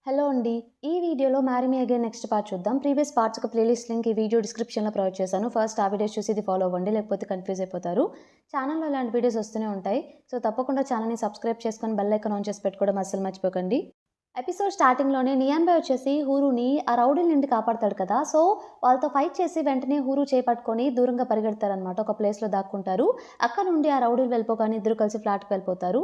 Hello అండి. ఈ వీడియోలో 'marry me again' next part చూద్దాం. ప్రీవియస్ పార్ట్స్ ఒక ప్లేలిస్ట్ లింక్ ఈ వీడియో డిస్క్రిప్షన్‌లో ప్రొవైడ్ చేశాను. ఫస్ట్ ఆ వీడియోస్ చూసి ఇది ఫాలో అవ్వండి. లేకపోతే కన్‌ఫ్యూజ్ అయిపోతారు. ఛానెల్‌లో ఇలాంటి వీడియోస్ వస్తూనే ఉంటాయి. సో, తప్పకుండా ఛానెల్‌ని సబ్స్క్రైబ్ చేసుకొని బెల్ ఐకాన్ ఆన్ చేసి పెట్టుకోవడం అస్సలు మర్చిపోకండి. ఎపిసోడ్ స్టార్టింగ్‌లోనే నియాన్ బాయ్ వచ్చేసి హూరుని ఆ రౌడీల నుండి కాపాడతాడు కదా! సో, వాళ్ళతో ఫైట్ చేసి వెంటనే హూరు చేయి పట్టుకొని దూరంగా పరిగెడతారనమాట. ఒక ప్లేస్‌లో దాక్కుంటారు. అక్కడ నుండి ఆ రౌడీలు వెళ్ళిపోగానే ఇద్దరు కలిసి ఫ్లాట్‌కి వెళ్ళిపోతారు.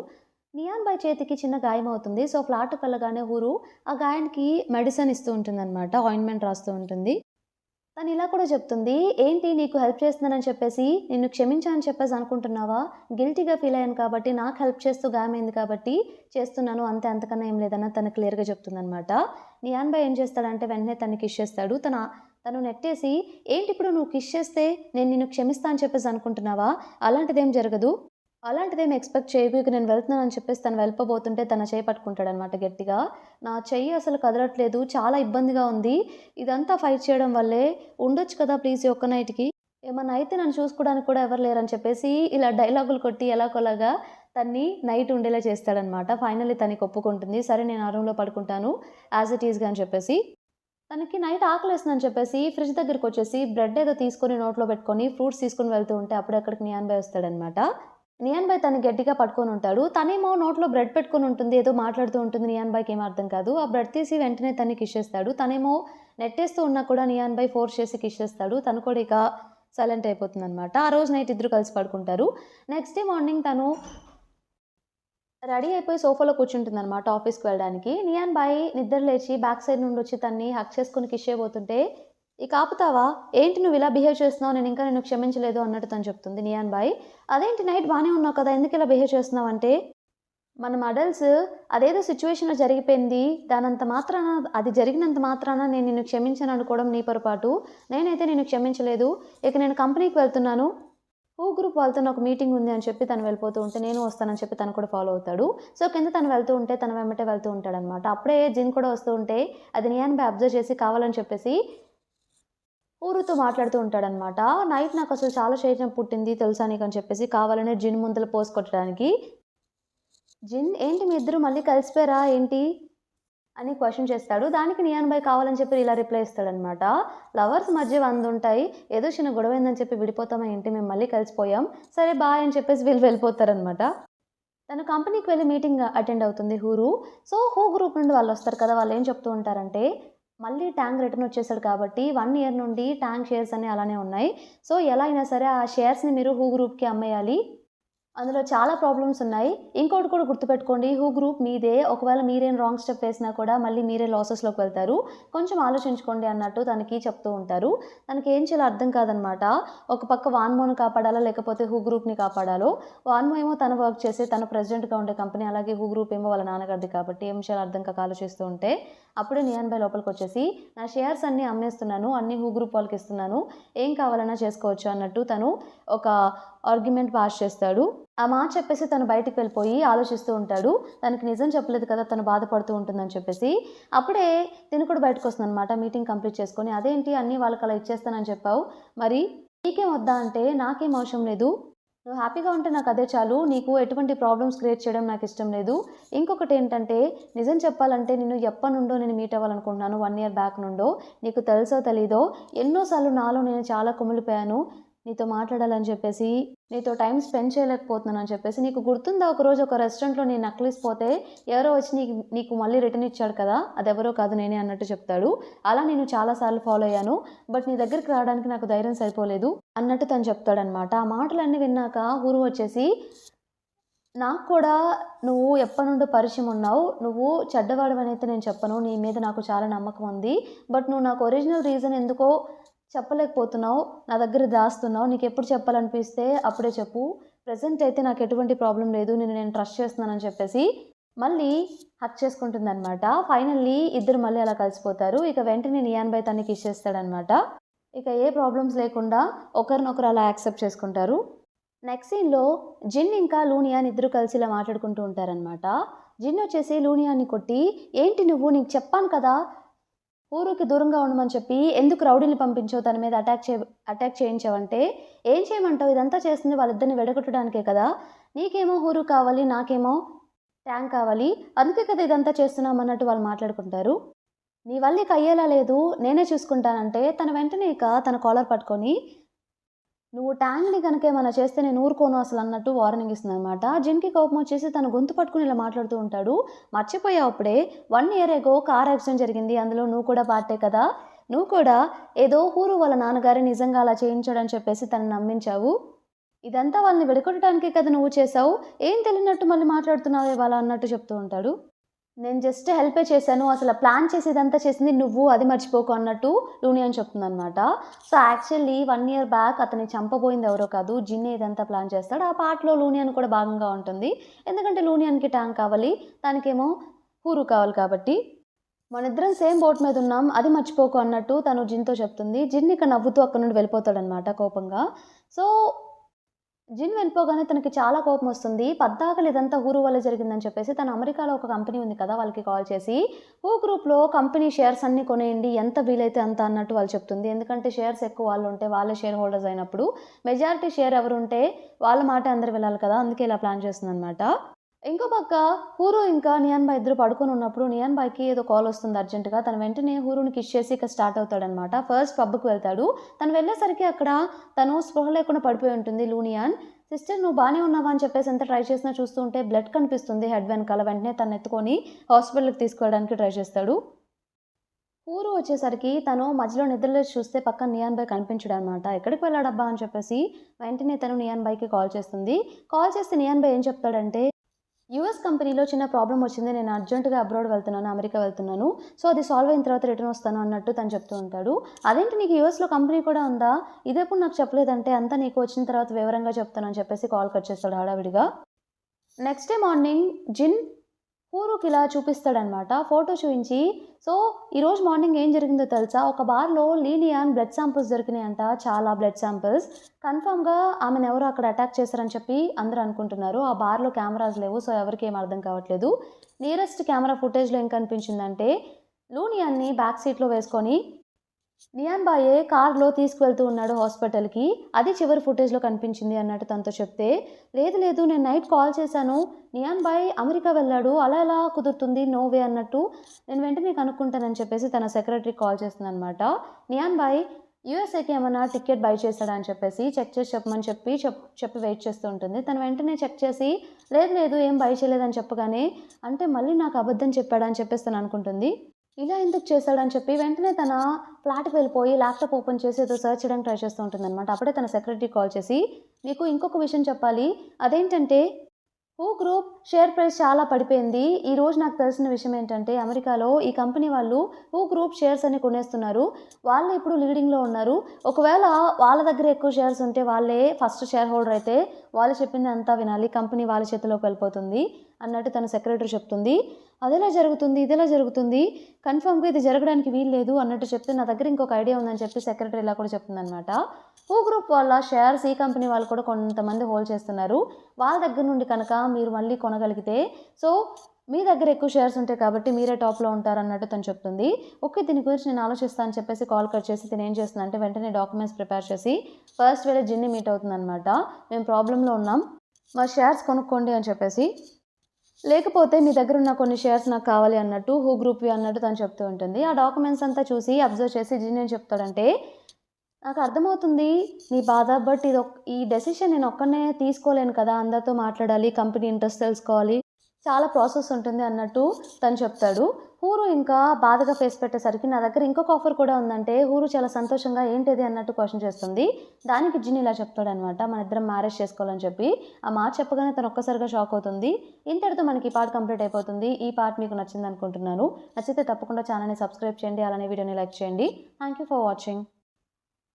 నియాన్ బాయ్ చేతికి చిన్న గాయమవుతుంది. సో, ఫ్లాట్‌కి వెళ్ళగానే హూరు ఆ గాయానికి మెడిసిన్ ఇస్తూ ఉంటుందనమాట. ఆయింట్‌మెంట్ రాస్తూ ఉంటుంది. తను ఇలా కూడా చెప్తుంది, "ఏంటి నీకు హెల్ప్ చేస్తున్నానని చెప్పేసి, నిన్ను క్షమించా అని చెప్పేసి అనుకుంటున్నావా? గిల్టీగా ఫీల్ అయ్యాను కాబట్టి, నాకు హెల్ప్ చేస్తూ గాయమైంది కాబట్టి చేస్తున్నాను. అంతే అంతకన్నా ఏం లేదన్నది తను క్లియర్‌గా చెప్తుందనమాట. నియాన్ బాయ్ ఏం చేస్తాడంటే వెంటనే తనని కిస్ చేస్తాడు. తను నెట్టేసి, "ఏంటి ఇప్పుడు నువ్వు కిస్ చేస్తే నేను నిన్ను క్షమిస్తా అని చెప్పేసి అనుకుంటున్నావా? అలాంటిదేం జరగదు. అలాంటిదేమి ఎక్స్‌పెక్ట్ చేయకు. ఇక నేను వెళ్తున్నానని చెప్పేసి తను వెళ్ళిపోబోతుంటే తన చెయ్యి పట్టుకుంటాడనమాట గట్టిగా. నా చెయ్యి అసలు కదలట్లేదు. చాలా ఇబ్బందిగా ఉంది. ఇదంతా ఫైట్ చేయడం వల్లే. ఉండొచ్చు కదా ప్లీజ్ ఈ ఒక్క నైట్‌కి. ఏమన్నా అయితే నన్ను చూసుకోవడానికి కూడా ఎవరు లేరని చెప్పేసి ఇలా డైలాగులు కొట్టి ఎలాగోలాగా తన్ని నైట్ ఉండేలా చేస్తాడనమాట. ఫైనల్లీ తనకి ఒప్పుకుంటుంది. సరే నేను ఆ రూమ్‌లో పడుకుంటాను యాజ్ ఇట్ ఈస్‌గా అని చెప్పేసి. తనకి నైట్ ఆకలేస్తుందని చెప్పేసి ఫ్రిడ్జ్ దగ్గరకొచ్చేసి బ్రెడ్ ఏదో తీసుకొని నోట్లో పెట్టుకొని ఫ్రూట్స్ తీసుకొని వెళ్తూ ఉంటే అప్పుడే అక్కడికి నియాన్ బాయ్ వస్తాడనమాట. నియాన్ బాయ్ తనని గట్టిగా పట్టుకొనుంటాడు. తనేమో నోట్లో బ్రెడ్ పెట్టుకొనుంటుంది. ఏదో మాట్లాడుతూ ఉంటుంది. నియాన్ బాయ్‌కి ఏం అర్థం కాదు. ఆ బ్రెడ్ తీసి వెంటనే తన్ని కిస్ చేస్తాడు. తనేమో నెట్టేస్తూ ఉన్నా కూడా నియాన్ బాయ్ ఫోర్స్ చేసి కిస్ చేస్తాడు. తను కూడా ఇక సైలెంట్ అయిపోతుందనమాట. ఆ రోజు నైట్ ఇద్దరు కలిసి పడుకుంటారు. నెక్స్ట్ డే మార్నింగ్ తను రెడీ అయిపోయి సోఫాలో కూర్చుంటుందనమాట ఆఫీస్‌కి వెళ్ళడానికి. నియాన్ బాయ్ నిద్ర లేచి బ్యాక్ సైడ్ నుండొచ్చి తన్ని హగ్ చేసుకొని కిస్ చేయబోతుంటే, "ఇక ఆపుతావా? ఏంటి నువ్వు ఇలా బిహేవ్ చేస్తున్నావు? నేనింకా నిన్ను క్షమించలేదు" అన్నట్టు తను చెప్తుంది నియాన్ బాయ్. "అదేంటి నైట్ బానే ఉన్నావు కదా! ఎందుకిలా బిహేవ్ చేస్తున్నావు" అంటే, మనం అడల్ట్స్ అదేదో సిట్యుయేషన్‌లో జరిగిపోయింది. దానంత మాత్రాన అది జరిగినంత మాత్రాన నేను నిన్ను క్షమించాను అనుకోవడం నీ పొరపాటు. నేనైతే నిన్ను క్షమించలేదు. ఇక నేను కంపెనీకి వెళ్తున్నాను. గ్రూప్ వాళ్ళతోని ఒక మీటింగ్ ఉంది అని చెప్పి తను వెళ్ళిపోతూ ఉంటే, నేను వస్తానని చెప్పి తను కూడా ఫాలో అవుతాడు. సో, కింద తను వెళ్తూ ఉంటే తన వెంబటే వెళ్తూ ఉంటాడనమాట. అప్పుడే జిన్ కూడా వస్తూ ఉంటే, అది నియాన్ బాయ్ అబ్జర్వ్ చేసి కావాలని చెప్పేసి ఊరుతో మాట్లాడుతూ ఉంటాడనమాట. నైట్ నాకసలు చాలా శైత్యం పుట్టింది తెలుసా నీకని చెప్పేసి కావాలనే జిన్ ముందల పోజ్ కొట్టడానికి. జిన్ ఏంటి మీ ఇద్దరు మళ్ళీ కలిసిపోయారా ఏంటి? అని క్వెషన్ చేస్తాడు. దానికి నియాన్ బాయ్ కావాలని చెప్పి ఇలా రిప్లై ఇస్తాడనమాట. లవర్స్ మధ్య 100 ఉంటాయి. ఏదో చిన్న గొడవైందని చెప్పి విడిపోతామా ఏంటి? మేము మళ్ళీ కలిసిపోయాం. సరే బాయ్ అని చెప్పేసి వీళ్ళు వెళ్ళిపోతారనమాట. తను కంపెనీకి వెళ్లి మీటింగ్ అటెండ్ అవుతుంది హూరు. సో, గ్రూప్ నుండి వాళ్ళొస్తారు కదా! వాళ్ళేం చెప్తూ ఉంటారంటే, మళ్ళీ టాంగ్ రిటర్న్ వచ్చేసాడు కాబట్టి 1 ఇయర్ నుండి టాంగ్ షేర్స్ అన్నీ అలానే ఉన్నాయి. సో, ఎలా అయినా సరే ఆ షేర్స్‌ని మీరు గ్రూప్‌కి అమ్మేయాలి. అందులో చాలా ప్రాబ్లమ్స్ ఉన్నాయి. ఇంకోటి కూడా గుర్తుపెట్టుకోండి. గ్రూప్ మీదే. ఒకవేళ మీరేం రాంగ్ స్టెప్ వేసినా కూడా మళ్ళీ మీరే లాసెస్‌లోకి వెళ్తారు. కొంచెం ఆలోచించుకోండి అన్నట్టు తనకి చెప్తూ ఉంటారు. తనకేం చేయాలో అర్థం కాదనమాట. ఒక పక్క వాన్మోని కాపాడాలా? లేకపోతే గ్రూప్‌ని కాపాడాలో? వాన్మో ఏమో తను వర్క్ చేసి తను ప్రెసిడెంట్‌గా ఉండే కంపెనీ. అలాగే గ్రూప్ ఏమో వాళ్ళ నాన్నగారిది కాబట్టి ఏం చేయాలో అర్థం కాక ఆలోచిస్తూ ఉంటే, అప్పుడే నియాన్ బాయ్ లోపలికొచ్చేసి, "నా షేర్స్ అన్నీ అమ్మేస్తున్నాను. అన్నీ గ్రూప్ వాళ్ళకిస్తున్నాను. ఏం కావాలన్నా చేసుకోవచ్చు" అన్నట్టు తను ఒక ఆర్గ్యుమెంట్ పాస్ చేస్తాడు. ఆ మాట చెప్పేసి తను బయటికి వెళ్ళిపోయి ఆలోచిస్తూ ఉంటాడు. తనకి నిజం చెప్పలేదు కదా! తను బాధపడుతూ ఉంటుందని చెప్పేసి. అప్పుడే తిను కూడా బయటకొస్తుందనమాట మీటింగ్ కంప్లీట్ చేసుకొని. "అదేంటి అన్నీ వాళ్ళకలా ఇచ్చేస్తానని చెప్పావు. మరి నీకేం వద్దా?" అంటే, "నాకేం అవసరం లేదు. నువ్వు హ్యాపీగా ఉంటే నాకదే చాలు. నీకు ఎటువంటి ప్రాబ్లమ్స్ క్రియేట్ చేయడం నాకిష్టం లేదు. ఇంకొకటేంటంటే, నిజం చెప్పాలంటే నిన్ను ఎప్పటినుండో నేను మీట్ అవ్వాలనుకుంటున్నాను. 1 ఇయర్ బ్యాక్ నుండో. నీకు తెలుసో తెలీదో ఎన్నో సార్లు నాలో నేను చాలా కుమిలిపోయాను. నీతో మాట్లాడాలని చెప్పేసి, నీతో టైమ్ స్పెండ్ చేయలేకపోతున్నానని చెప్పేసి, నీకు గుర్తుందా ఒకరోజు ఒక రెస్టారెంట్‌లో నీ నక్లీస్ పోతే ఎవరో వచ్చి నీకు మళ్ళీ రిటర్న్ ఇచ్చాడు కదా! అదెవరో కాదు నేనే అన్నట్టు చెప్తాడు. అలా నేను చాలా సార్లు ఫాలో అయ్యాను. బట్ నీ దగ్గరికి రావడానికి నాకు ధైర్యం సరిపోలేదు అన్నట్టు తను చెప్తాడనమాట. ఆ మాటలన్నీ విన్నాక గురు వచ్చేసి, నాకు కూడా నువ్వు ఎప్పటినుండో పరిచయం ఉన్నావు. నువ్వు చెడ్డవాడివనైతే నేను చెప్పను. నీ మీద నాకు చాలా నమ్మకం ఉంది. బట్ నువ్వు నాకు ఒరిజినల్ రీజన్ ఎందుకో చెప్పలేకపోతున్నావు. నా దగ్గర దాస్తున్నావు. నీకెప్పుడు చెప్పాలనిపిస్తే అప్పుడే చెప్పు. ప్రెజెంట్ అయితే నాకు ఎటువంటి ప్రాబ్లమ్ లేదు. నిన్ను నేను ట్రస్ట్ చేస్తున్నానని చెప్పేసి మళ్ళీ హగ్ చేసుకుంటుందనమాట. ఫైనల్లీ ఇద్దరు మళ్ళీ అలా కలిసిపోతారు. ఇక వెంటనే నియాన్ బాయ్ తనని కిస్ చేస్తాడనమాట. ఇక ఏ ప్రాబ్లమ్స్ లేకుండా ఒకరినొకరు అలా యాక్సెప్ట్ చేసుకుంటారు. నెక్స్ట్ సీన్‌లో జిన్ ఇంకా లూనియాన్ ఇద్దరు కలిసి ఇలా మాట్లాడుకుంటూ ఉంటారనమాట. జిన్ వచ్చేసి లూనియాని కొట్టి, "ఏంటి నువ్వు నీకు చెప్పాను కదా! ఊరుకి దూరంగా ఉండమని చెప్పి ఎందుకు రౌడీలని పంపించావు తన మీద అటాక్ చేయించావంటే, ఏం చేయమంటావు ఇదంతా చేస్తుంది వాళ్ళిద్దరిని విడగొట్టడానికే కదా! నీకేమో హూరు కావాలి. నాకేమో ట్యాంక్ కావాలి, అందుకే కదా ఇదంతా చేస్తున్నాం అన్నట్టు వాళ్ళు మాట్లాడుకుంటారు. నీ వల్ల ఇక అయ్యేలా లేదు, నేనే చూసుకుంటానంటే తన వెంటనే ఇక తన కాలర్ పట్టుకొని నువ్వు ట్యాంక్‌ని గనక ఏమన్నా చేస్తే నేను ఊరుకోను అసలు అన్నట్టు వార్నింగ్ ఇస్తుందనమాట. జిన్‌కి కోపం వచ్చేసి తన గొంతు పట్టుకొని ఇలా మాట్లాడుతూ ఉంటాడు. మర్చిపోయావు అప్పుడే 1 ఇయర్ ఎగో కార్ యాక్సిడెంట్ జరిగింది. అందులో నువ్వు కూడా పార్టే కదా! నువ్వు కూడా ఏదో హూరు వాళ్ళ నాన్నగారే నిజంగా అలా చేయించాడని చెప్పేసి తనని నమ్మించావు. ఇదంతా వాళ్ళని విడగొట్టడానికే కదా నువ్వు చేశావు. ఏం తెలియనట్టు మళ్ళీ మాట్లాడుతున్నావే ఇవాళ అన్నట్టు చెప్తూ ఉంటాడు. నేను జస్ట్ హెల్పే చేశాను. అసల ప్లాన్ చేసి ఇదంతా చేసింది నువ్వు, అది మర్చిపోకు అన్నట్టు లూనియన్ చెప్తుందనమాట. సో, యాక్చువల్లీ 1 ఇయర్ బ్యాక్ అతన్ని చంపబోయింది ఎవరో కాదు, జిన్నే ఇదంతా ప్లాన్ చేస్తాడు. ఆ పార్ట్‌లో లూనియన్ కూడా భాగంగా ఉంటుంది. ఎందుకంటే లూనియన్‌కి ట్యాంక్ కావాలి, తనకేమో హూరు కావాలి కాబట్టి. మనిద్దరం సేమ్ బోట్ మీద ఉన్నాం, అది మర్చిపోకు అన్నట్టు తను జిన్‌తో చెప్తుంది. జిన్ ఇక నవ్వుతూ అక్కడి నుండి వెళ్ళిపోతాడనమాట కోపంగా. సో, జిన్ వెళ్ళిపోగానే తనకి చాలా కోపమొస్తుంది. పద్దాకల ఇదంతా హూరు వల్లే జరిగిందని చెప్పేసి తను అమెరికాలో ఒక కంపెనీ ఉంది కదా! వాళ్ళకి కాల్ చేసి హూ గ్రూప్‌లో కంపెనీ షేర్స్ అన్నీ కొనేయండి. ఎంత వీలైతే అంత అన్నట్టు వాళ్ళు చెప్తుంది. ఎందుకంటే షేర్స్ ఎక్కువ వాళ్ళుంటే వాళ్ళే షేర్ హోల్డర్స్ అయినప్పుడు మెజారిటీ షేర్ ఎవరుంటే వాళ్ళ మాటే అందరూ వినాలి కదా! అందుకే ఇలా ప్లాన్ చేస్తుందనమాట. ఇంకో పక్క హూరు ఇంకా నియాన్ బాయ్ ఇద్దరు పడుకొని ఉన్నప్పుడు నియాన్ బాయ్‌కి ఏదో కాల్ వస్తుంది అర్జెంట్‌గా. తను వెంటనే హూరుని కిస్ చేసి ఇక స్టార్ట్ అవుతాడనమాట. ఫస్ట్ పబ్‌కి వెళ్తాడు. తను వెళ్ళేసరికి అక్కడ తను స్పృహ లేకుండా పడిపోయి ఉంటుంది లూనియాన్. సిస్టర్ నువ్వు బానే ఉన్నావా అని చెప్పేసి ఎంత ట్రై చేసినా చూస్తూ ఉంటే బ్లడ్ కనిపిస్తుంది హెడ్ వెనకాల. వెంటనే తనని ఎత్తుకొని హాస్పిటల్‌కి తీసుకెళ్ళడానికి ట్రై చేస్తాడు. హూరు వచ్చేసరికి తను మధ్యలో నిద్రలేచి చూస్తే పక్కన నియాన్ బాయ్ కనిపించడనమాట. ఎక్కడికి వెళ్ళాడబ్బా అని చెప్పేసి వెంటనే తను నియాన్ బాయ్‌కి కాల్ చేస్తుంది. కాల్ చేస్తే నియాన్ బాయ్ ఏం చెప్తాడంటే యూఎస్ కంపెనీలో చిన్న ప్రాబ్లమ్ వచ్చింది. నేను అర్జెంట్‌గా అబ్రాడ్ వెళ్తున్నాను. అమెరికా వెళ్తున్నాను. సో, అది సాల్వ్ అయిన తర్వాత రిటర్న్ వస్తాను అన్నట్టు తను చెప్తూ ఉంటాడు. అదేంటి నీకు యూఎస్‌లో కంపెనీ కూడా ఉందా? ఇదెప్పుడు నాకు చెప్పలేదంటే, అంతా నీకు వచ్చిన తర్వాత వివరంగా చెప్తాను అని చెప్పేసి కాల్ కట్ చేస్తాడు హడావిడిగా. నెక్స్ట్ డే మార్నింగ్ జిన్ హూరుకి ఇలా చూపిస్తాడనమాట. ఫోటో చూయించి, సో, ఈరోజు మార్నింగ్ ఏం జరిగిందో తెలుసా? ఒక బార్‌లో లీనియాన్ బ్లడ్ శాంపిల్స్ దొరికినాయంట. చాలా బ్లడ్ శాంపిల్స్. కన్ఫర్మ్‌గా ఆమెనెవరో అక్కడ అటాక్ చేశారని చెప్పి అందరూ అనుకుంటున్నారు. ఆ బార్‌లో కెమెరాస్ లేవు. సో, ఎవరికీ ఏం అర్థం కావట్లేదు. నియరెస్ట్ కెమెరా ఫుటేజ్‌లో ఏం కనిపించిందంటే, లూనియాన్‌ని బ్యాక్ సీట్‌లో వేసుకొని నియాన్ బాయే కార్‌లో తీసుకువెళ్తూ ఉన్నాడు హాస్పిటల్‌కి. అది చివరి ఫుటేజ్‌లో కనిపించింది అన్నట్టు తనతో చెప్తే, లేదు లేదు నేను నైట్ కాల్ చేశాను. నియాన్ బాయ్ అమెరికా వెళ్ళాడు. అలా ఎలా కుదురుతుంది? నో వే అన్నట్టు నేను వెంటనే కనుక్కుంటానని చెప్పేసి తన సెక్రటరీకి కాల్ చేస్తుందనమాట. నియాన్ బాయ్ యూఎస్ఏకి ఏమన్నా టికెట్ బై చేశాడా అని చెప్పేసి చెక్ చేసి చెప్పమని చెప్పి వెయిట్ చేస్తూ ఉంటుంది. తను వెంటనే చెక్ చేసి లేదు లేదు ఏం బై చేయలేదని చెప్పగానే, అంటే మళ్ళీ నాకు అబద్ధం చెప్పాడా అని చెప్పేసి తను అనుకుంటుంది. ఇలా ఎందుకు చేశాడని చెప్పి వెంటనే తన ఫ్లాట్‌కి వెళ్ళిపోయి ల్యాప్‌టాప్ ఓపెన్ చేసి ఏదో సెర్చ్ చేయడానికి ట్రై చేస్తూ ఉంటుందనమాట. అప్పుడే తన సెక్రటరీకి కాల్ చేసి, "నీకు ఇంకొక విషయం చెప్పాలి. అదేంటంటే హూ గ్రూప్ షేర్ ప్రైస్ చాలా పడిపోయింది. ఈరోజు నాకు తెలిసిన విషయం ఏంటంటే అమెరికాలో ఈ కంపెనీ వాళ్ళు హూ గ్రూప్ షేర్స్ అన్ని కొనేస్తున్నారు. వాళ్ళే ఇప్పుడు లీడింగ్‌లో ఉన్నారు. ఒకవేళ వాళ్ళ దగ్గర ఎక్కువ షేర్స్ ఉంటే వాళ్ళే ఫస్ట్ షేర్ హోల్డర్ అయితే వాళ్ళు చెప్పింది అంతా వినాలి. కంపెనీ వాళ్ళ చేతిలోకి వెళ్ళిపోతుంది" అన్నట్టు తన సెక్రటరీ చెప్తుంది. "అదెలా జరుగుతుంది? ఇదెలా జరుగుతుంది? కన్ఫర్మ్‌గా ఇది జరగడానికి వీల్లేదు" అన్నట్టు చెప్తే, "నా దగ్గర ఇంకొక ఐడియా ఉందని" చెప్పి సెక్రటరీ ఇలా కూడా చెప్తుందనమాట. హూ గ్రూప్ వాళ్ళ షేర్స్ ఈ కంపెనీ వాళ్ళు కూడా కొంతమంది హోల్డ్ చేస్తున్నారు. వాళ్ళ దగ్గర నుండి కనుక మీరు మళ్ళీ కొనగలిగితే, సో, మీ దగ్గర ఎక్కువ షేర్స్ ఉంటాయి కాబట్టి మీరే టాప్‌లో ఉంటారన్నట్టు తను చెప్తుంది. ఓకే. దీని గురించి నేను ఆలోచిస్తా అని చెప్పేసి కాల్ కట్ చేసి తినేం చేస్తుందంటే వెంటనే డాక్యుమెంట్స్ ప్రిపేర్ చేసి ఫస్ట్ వెళ్ళి జిన్‌ని మీట్ అవుతుందనమాట. "మేము ప్రాబ్లమ్‌లో ఉన్నాం. మా షేర్స్ కొనుక్కోండి" అని చెప్పేసి. లేకపోతే మీ దగ్గరున్న కొన్ని షేర్స్ నాకు కావాలి అన్నట్టు హూ గ్రూప్‌వి అన్నట్టు తను చెప్తూ ఉంటుంది. ఆ డాక్యుమెంట్స్ అంతా చూసి అబ్జర్వ్ చేసి జిన్ ఏం చెప్తాడంటే, నాకు అర్థమవుతుంది నీ బాధ. బట్ ఈ డెసిషన్ నేను ఒక్కడినే తీసుకోలేను కదా! అందరితో మాట్లాడాలి. కంపెనీ ఇంట్రెస్ట్ తెలుసుకోవాలి. చాలా ప్రాసెస్ ఉంటుంది అన్నట్టు తను చెప్తాడు. హూరు ఇంకా బాధగా ఫేస్ పెట్టేసరికి నా దగ్గర ఇంకొక ఆఫర్ కూడా ఉందంటే హూరు చాలా సంతోషంగా ఏంటిది అన్నట్టు క్వెషన్ చేస్తుంది. దానికి జిన్ ఇలా చెప్తాడనమాట, మన ఇద్దరం మ్యారేజ్ చేసుకోవాలని చెప్పి. ఆ మాట చెప్పగానే తను ఒక్కసారిగా షాక్ అవుతుంది. ఇంతటితో మనకి ఈ పార్ట్ కంప్లీట్ అయిపోతుంది. ఈ పార్ట్ మీకు నచ్చింది అనుకుంటున్నాను. నచ్చితే తప్పకుండా ఛానల్‌ని సబ్స్క్రైబ్ చేయండి. అలానే వీడియోని లైక్ చేయండి. Thank you for watching.